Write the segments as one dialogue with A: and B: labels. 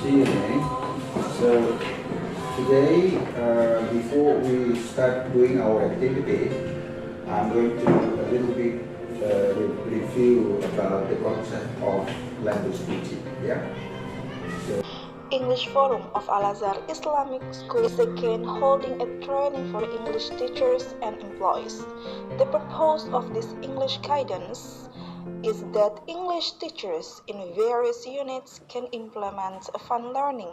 A: See you, Danny. So today, before we start doing our activity, I'm going to a little bit review about the concept of language teaching. Yeah.
B: English Forum of Al-Azhar Islamic School is again holding a training for English teachers and employees. The purpose of this English guidance is that English teachers in various units can implement fun learning,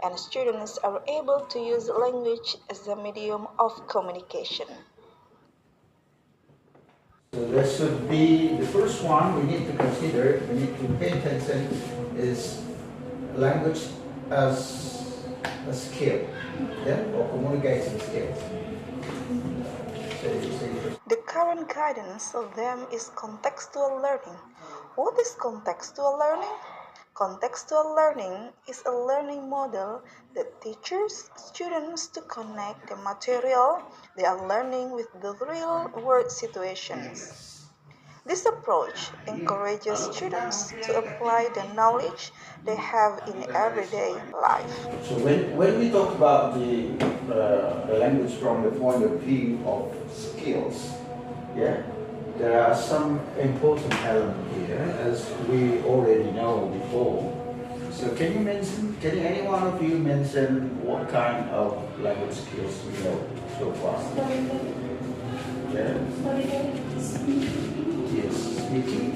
B: and students are able to use language as a medium of communication.
A: So that should be the first one we need to consider, we need to pay attention is language as a skill, yeah, or communication skills.
B: The current guidance of them is contextual learning. What is contextual learning? Contextual learning is a learning model that teaches students to connect the material they are learning with the real-world situations. This approach encourages students to apply the knowledge they have in everyday life.
A: So when we talk about the language from the point of view of skills, yeah, there are some important elements here, as we already know before. So can any one of you mention what kind of language skills we know so far? Yeah? Yes, speaking.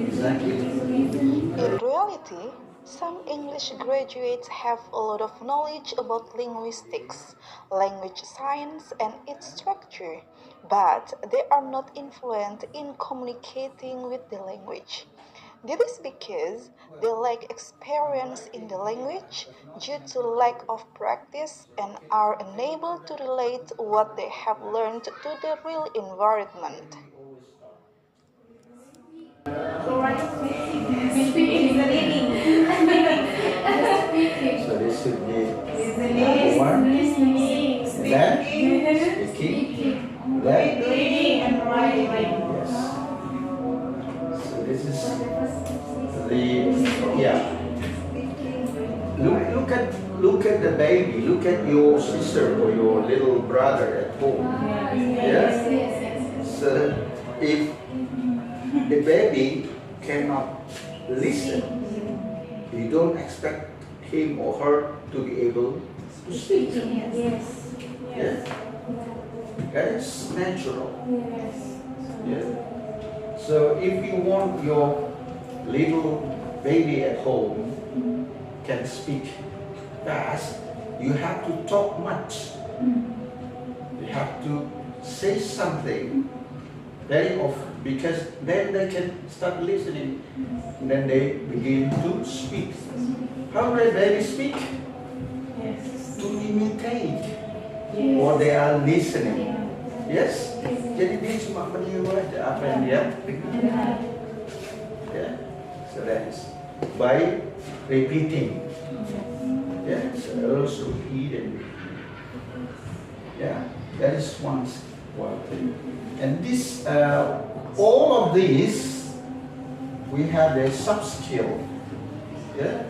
A: Exactly.
B: In reality, some English graduates have a lot of knowledge about linguistics, language science, and its structure, but they are not influent in communicating with the language. This is because they lack experience in the language due to lack of practice and are unable to relate what they have learned to the real environment.
A: So this should be number one. Then speaking. Then
C: Reading and writing.
A: yes. So this is the yeah. Look at the baby. Look at your sister or your little brother at home.
C: Yes.
A: So if the baby cannot listen, you don't expect him or her to be able to speak.
C: Yes.
A: Yeah? That is natural.
C: Yes.
A: Yeah? So if you want your little baby at home can speak fast, you have to talk much. You have to say something very often, because then they can start listening. And then they begin to speak. How do they speak?
C: Yes.
A: To imitate what they are listening. Yes? Jadi dia cuma meniru aja apa yang dia dengar. Yeah? So that is by repeating. Yeah? So also repeat and repeat. Yeah? That is one thing. And this, all of these, we have a sub-skill. Yeah?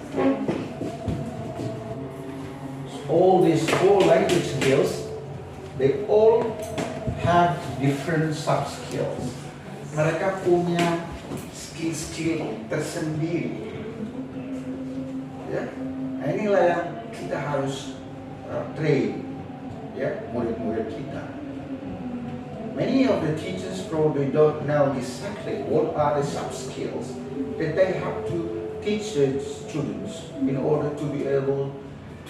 A: All these four language skills, they all have different sub-skills. Mereka punya skill-skill tersendiri. Ya, nah inilah yang kita harus train, ya, murid-murid kita. Many of the teachers probably don't know exactly what are the sub-skills that they have to teach the students in order to be able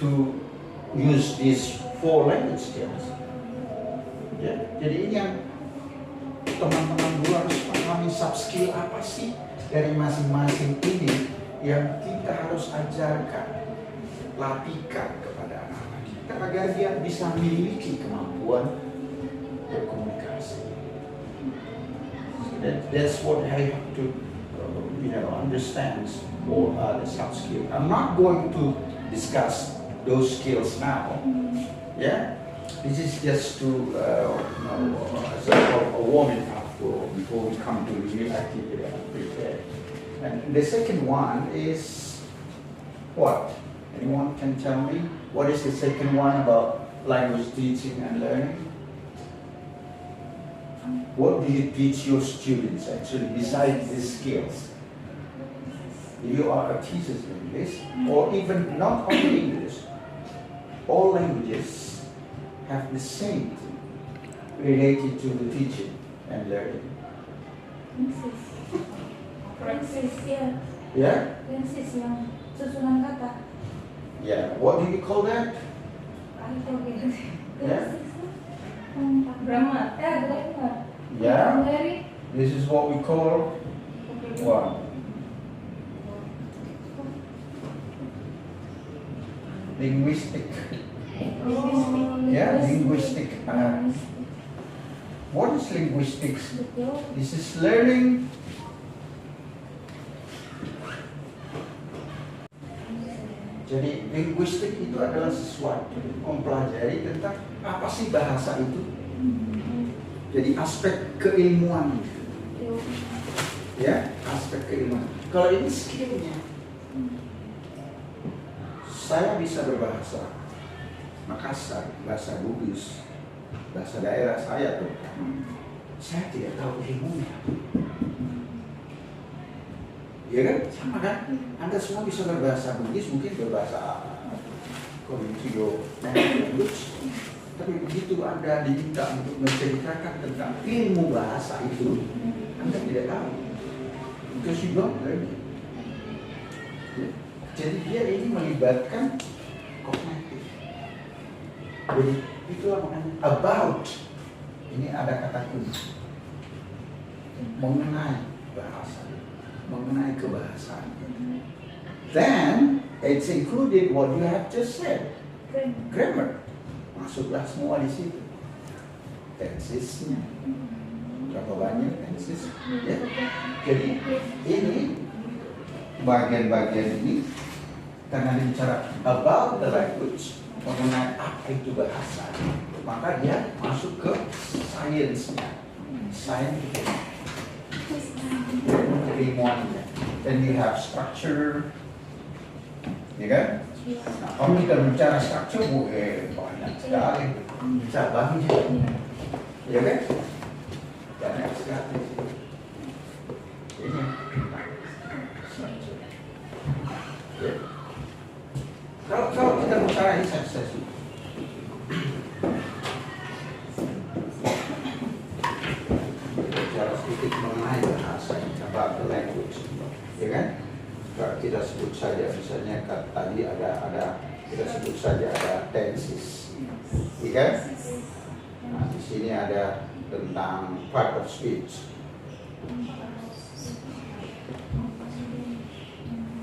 A: to use these four language skills. Ya, jadi ini yang teman-teman dulu harus pahami sub-skill apa sih dari masing-masing ini yang kita harus ajarkan, latihkan kepada anak-anak kita agar dia bisa memiliki kemampuan berkomunikasi. So that's what I have to understand all the soft skills. I'm not going to discuss those skills now. Yeah, this is just to sort of a warming up before we come to the real activity and prepare. And the second one is what? Anyone can tell me what is the second one about language teaching and learning? What do you teach your students actually besides these skills? You are a teacher of English, or even not only English. All languages have the same thing related to the teaching and learning.
C: Prinsip, ya.
A: Yeah?
C: Prinsip yang susunan kata.
A: Yeah. What do you call that?
C: I forget.
A: Yeah.
C: Grammar. Grammar.
A: Yeah.
C: Vocabulary.
A: This is what we call what? Linguistic. Yeah, linguistic. What is linguistics?
C: Betul.
A: This is learning. Jadi linguistik itu adalah sesuatu mempelajari tentang apa sih bahasa itu. Jadi aspek keilmuan itu. Ya, aspek keilmuan. Kalau ini skillnya, saya bisa berbahasa Makassar, bahasa Bugis, bahasa daerah saya terutama. Saya tidak tahu ilmunya. Ya kan? Sama kan? Anda semua bisa berbahasa Bugis, mungkin berbahasa Kontio language. Tapi begitu Anda diminta untuk menceritakan tentang ilmu bahasa itu, Anda tidak tahu. Because you don't learn it. Jadi dia ini melibatkan kognitif. Jadi itulah makanya about. Ini ada kata kunci. Mengenai bahasa, mengenai kebahasaan. Then it's included what you have just said. Grammar. Masuklah semua di situ. Tensesnya. Berapa banyak tenses? Ya. Jadi ini bagian-bagian ini karena bicara about the language, mengenai apa itu bahasa, maka dia masuk ke science-nya, scientific, keilmuannya. Then you have structure, ya kan? Nah, kalau kita bicara structure, banyak sekali cabangnya, ya kan? Banyak sekali. Ini structure. Ya. Kalau kita bicara ini sukses, bicara sedikit mengenai bahasa, about the language, ya kan? Kalau kita sebut saja, misalnya tadi ada kita sebut saja ada tenses, ya kan? Nah, di sini ada tentang part of speech.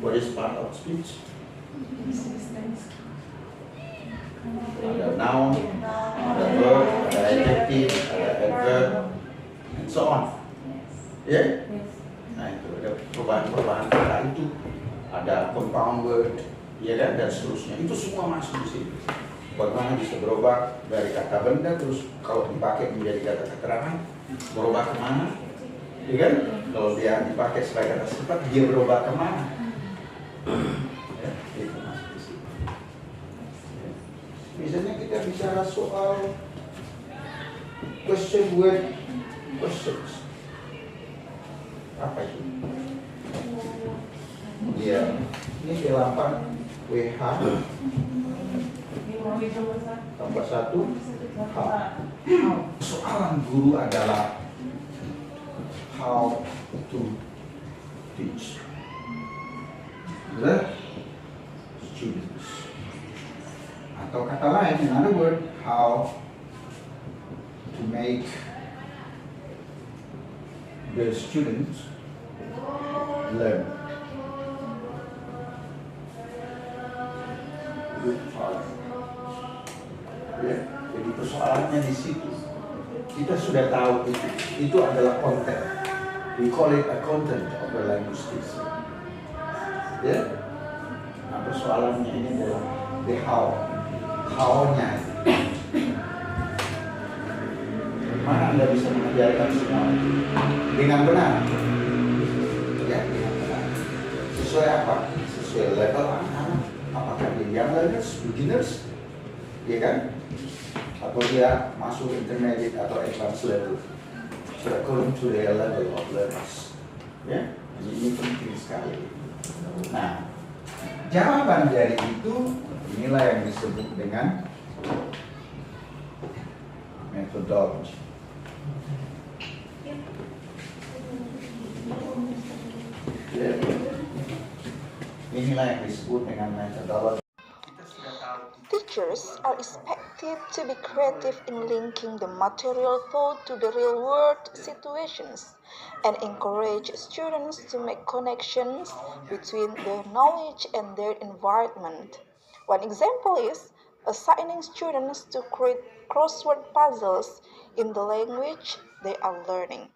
A: What is part of speech? Ada noun, ada verb, ada adjective, ada adverb, and so on. Ya? Nah itu ada perubahan-perubahan kata itu, ada compound word, ya kan, dan seterusnya. Itu semua masuk di sini. Bagaimana bisa berubah dari kata benda, terus kalau dipakai menjadi kata keterangan, berubah kemana? Ya kan? Kalau dia dipakai sebagai kata sifat, dia berubah kemana? Ya, itu masuk di sini. Ya. Misalnya kita bicara soal question word questions. Apa itu? Ya, ini D8 WH tambah 1 H. Soalan guru adalah how to teach the students. Atau kata lain, in other word, how to make the students learn. Good part. Ya, jadi persoalannya di situ. Kita sudah tahu itu. Itu adalah konten. We call it a content of the linguistics. Ya. Nah, persoalannya ini adalah the how. How-nya. Bagaimana Anda bisa mengajarkan semua itu dengan benar? Ya, dengan benar. Sesuai apa? Sesuai level anak-anak. Apakah dia young learners, beginners, ya kan? Atau dia masuk intermediate atau advanced level, so according to their level of learners, ya. Jadi ini penting sekali. Nah, jawaban dari itu inilah yang disebut dengan methodology. Ya. Inilah yang disebut dengan methodology.
B: Teachers are expected to be creative in linking the material thought to the real-world situations and encourage students to make connections between their knowledge and their environment. One example is assigning students to create crossword puzzles in the language they are learning.